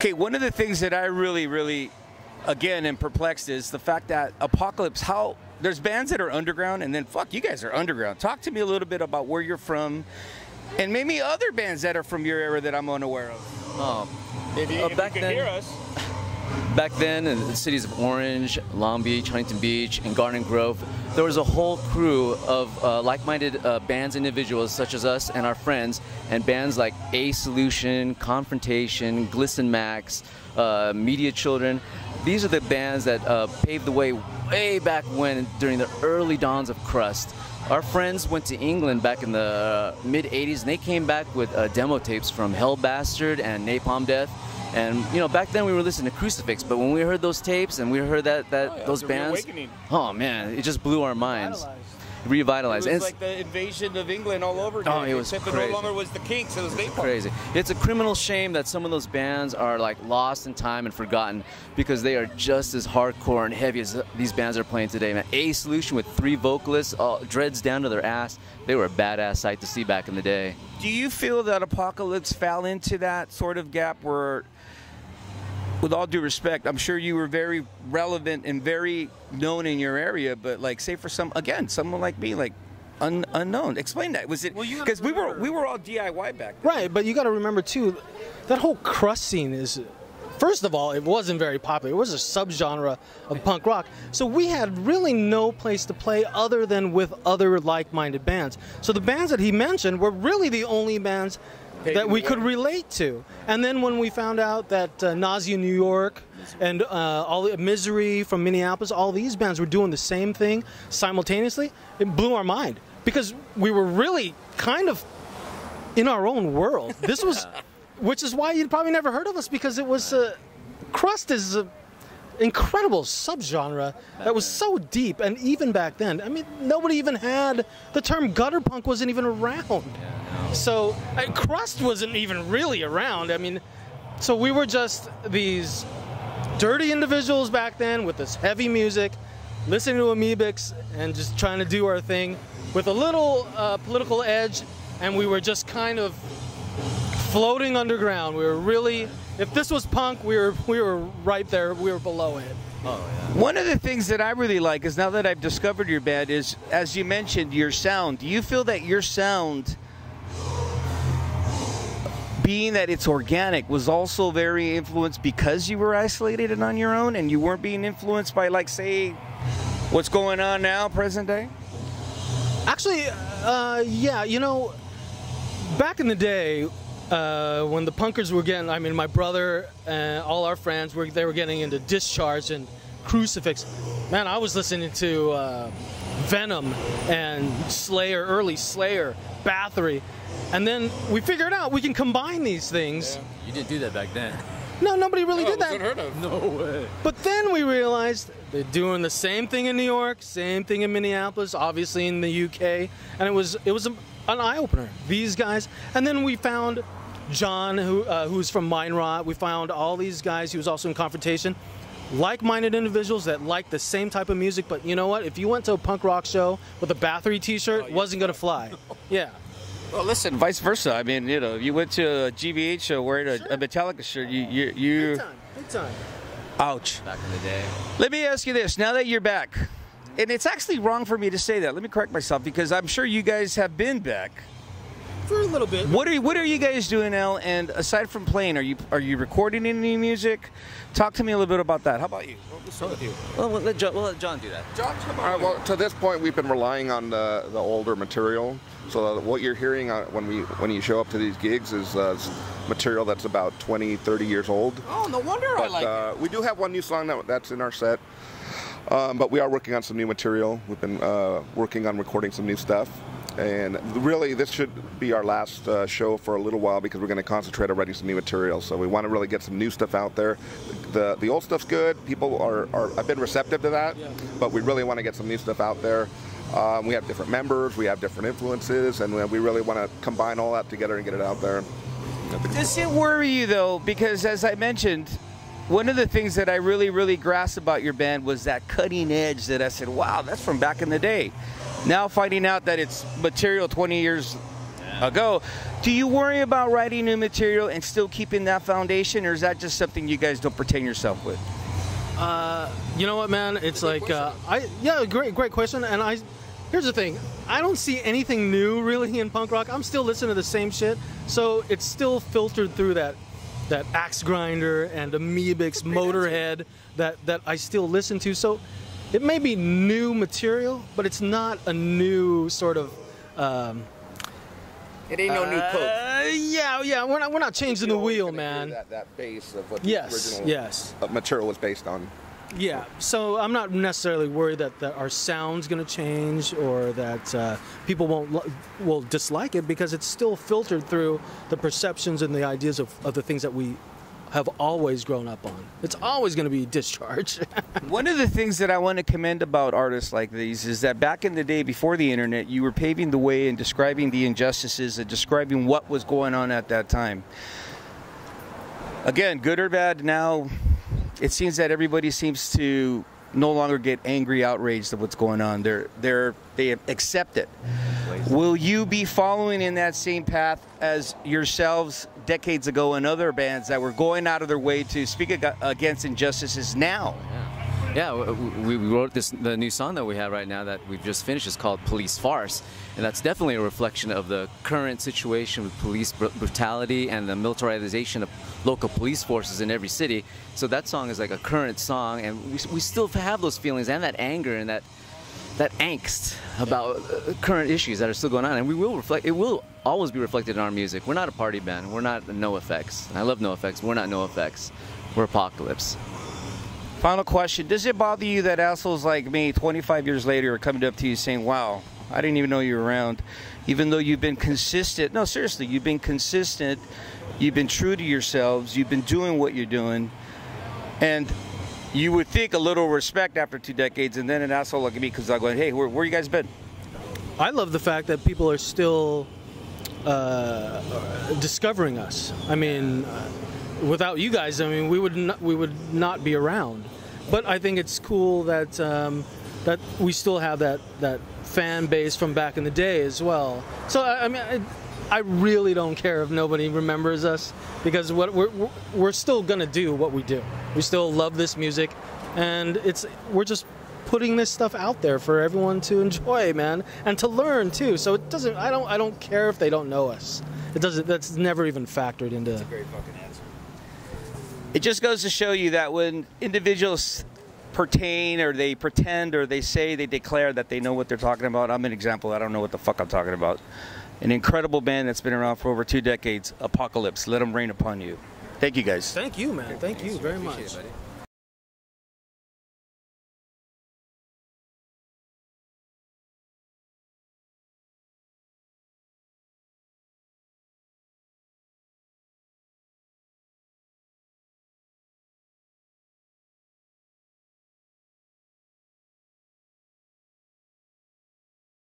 Okay, one of the things that I really, again, am perplexed is the fact that Apocalypse, how there's bands that are underground, and then fuck, you guys are underground. Talk to me a little bit about where you're from, and maybe other bands that are from your era that I'm unaware of. If you can hear us. Back then, in the cities of Orange, Long Beach, Huntington Beach, and Garden Grove, there was a whole crew of like-minded bands, individuals such as us and our friends, and bands like A Solution, Confrontation, Glisten Max, Media Children. These are the bands that paved the way back when, during the early dawns of crust. Our friends went to England back in the mid-'80s, and they came back with demo tapes from Hell Bastard and Napalm Death. And you know, back then we were listening to Crucifix, but when we heard those tapes and we heard those bands, oh man, it just blew our minds. Revitalized. It was like the invasion of England all over again. Oh, it was except crazy. it no longer was the Kinks, it was Napalm. Crazy. It's a criminal shame that some of those bands are like lost in time and forgotten, because they are just as hardcore and heavy as these bands are playing today, man. A Solution with 3 vocalists, dreads down to their ass. They were a badass sight to see back in the day. Do you feel that Apocalypse fell into that sort of gap where, with all due respect, I'm sure you were very relevant and very known in your area, but like, say for someone like me, like unknown. Explain that. Was it because we were all DIY back then? Right, but you got to remember too, that whole crust scene is, first of all, it wasn't very popular. It was a subgenre of punk rock, so we had really no place to play other than with other like-minded bands. So the bands that he mentioned were really the only bands that we could relate to. And then when we found out that Nausea New York and Misery from Minneapolis, all these bands were doing the same thing simultaneously, it blew our mind, because we were really kind of in our own world. This was, which is why you'd probably never heard of us, because it was, crust is an incredible subgenre that was so deep, and even back then, I mean, nobody even had, the term gutter punk wasn't even around. So crust wasn't even really around. I mean, so we were just these dirty individuals back then with this heavy music, listening to Amoebics and just trying to do our thing with a little political edge, and we were just kind of floating underground. We were really, if this was punk, we were right there. We were below it. Oh, yeah. One of the things that I really like is, now that I've discovered your band, is, as you mentioned, your sound. Do you feel that your sound, being that it's organic, was also very influenced because you were isolated and on your own, and you weren't being influenced by, like, say, what's going on now, present day? Actually, yeah, you know, back in the day, when the punkers were getting, I mean, my brother and all our friends, they were getting into Discharge and Crucifix. Man, I was listening to Venom and Slayer, early Slayer, Bathory. And then we figured out we can combine these things. Yeah. You didn't do that back then. No, nobody really did that. Unheard of. No way. But then we realized they're doing the same thing in New York, same thing in Minneapolis, obviously in the UK, and it was an eye-opener. These guys, and then we found John, who's from Mind Rot. We found all these guys. He was also in Confrontation. Like-minded individuals that liked the same type of music, but you know what? If you went to a punk rock show with a Bathory T-shirt, it wasn't gonna fly. Yeah. Well, listen, vice versa. I mean, you know, you went to a GBH show wearing a Metallica shirt. You Big time. Ouch. Back in the day. Let me ask you this: now that you're back, and it's actually wrong for me to say that. Let me correct myself, because I'm sure you guys have been back For a little bit. What are you guys doing now? And aside from playing, are you recording any music? Talk to me a little bit about that. How about you? We'll start with you. Well, we'll let John do that. John, come on. All right, well, to this point, we've been relying on the older material. So what you're hearing when you show up to these gigs is material that's about 20, 30 years old. Oh, no wonder I like it. We do have one new song that's in our set, but we are working on some new material. We've been working on recording some new stuff. And really, this should be our last show for a little while, because we're going to concentrate on writing some new material. So we want to really get some new stuff out there. The old stuff's good. People have been receptive to that, but we really want to get some new stuff out there. We have different members, we have different influences, and we really want to combine all that together and get it out there. Does it worry you, though? Because as I mentioned, one of the things that I really grasped about your band was that cutting edge that I said, wow, that's from back in the day. Now finding out that it's material 20 years ago. Do you worry about writing new material and still keeping that foundation, or is that just something you guys don't pretend yourself with? You know what, man? It's like, great question. And here's the thing. I don't see anything new really in punk rock. I'm still listening to the same shit. So it's still filtered through that Axe Grinder and Amoebics, Motorhead that I still listen to. So it may be new material, but it's not a new sort of. It ain't no new Coke. Yeah. We're not changing the wheel, man. That base of what the original material was based on. Yeah, so I'm not necessarily worried that our sound's going to change or that people will dislike it, because it's still filtered through the perceptions and the ideas of the things that we have always grown up on. It's always going to be Discharge. One of the things that I want to commend about artists like these is that back in the day, before the internet, you were paving the way and describing the injustices and describing what was going on at that time. Again, good or bad, now it seems that everybody seems to no longer get angry, outraged at what's going on. They accept it. Will you be following in that same path as yourselves decades ago and other bands that were going out of their way to speak against injustices now? Yeah, we wrote the new song that we have right now that we've just finished is called Police Farce. And that's definitely a reflection of the current situation with police brutality and the militarization of local police forces in every city. So that song is like a current song, and we still have those feelings and that anger and that angst about current issues that are still going on. And it will always be reflected in our music. We're not a party band. We're not NoFX. I love NoFX. We're not NoFX. We're Apocalypse. Final question. Does it bother you that assholes like me 25 years later are coming up to you saying, wow, I didn't even know you were around, even though you've been consistent? No, seriously, you've been consistent. You've been true to yourselves. You've been doing what you're doing. And you would think a little respect after 2 decades, and then an asshole like me comes out going, hey, where you guys been? I love the fact that people are still discovering us. I mean, without you guys, I mean, we would not be around. But I think it's cool that that we still have that fan base from back in the day as well. So I mean, I really don't care if nobody remembers us, because we're still gonna do what we do. We still love this music, and we're just putting this stuff out there for everyone to enjoy, man, and to learn too. So it doesn't. I don't care if they don't know us. It doesn't. That's never even factored into. That's a great fucking answer. It just goes to show you that when individuals pertain or they pretend or they say, they declare that they know what they're talking about. I'm an example. I don't know what the fuck I'm talking about. An incredible band that's been around for over 2 decades, Apocalypse. Let them rain upon you. Thank you, guys. Thank you, man. Thank you very much.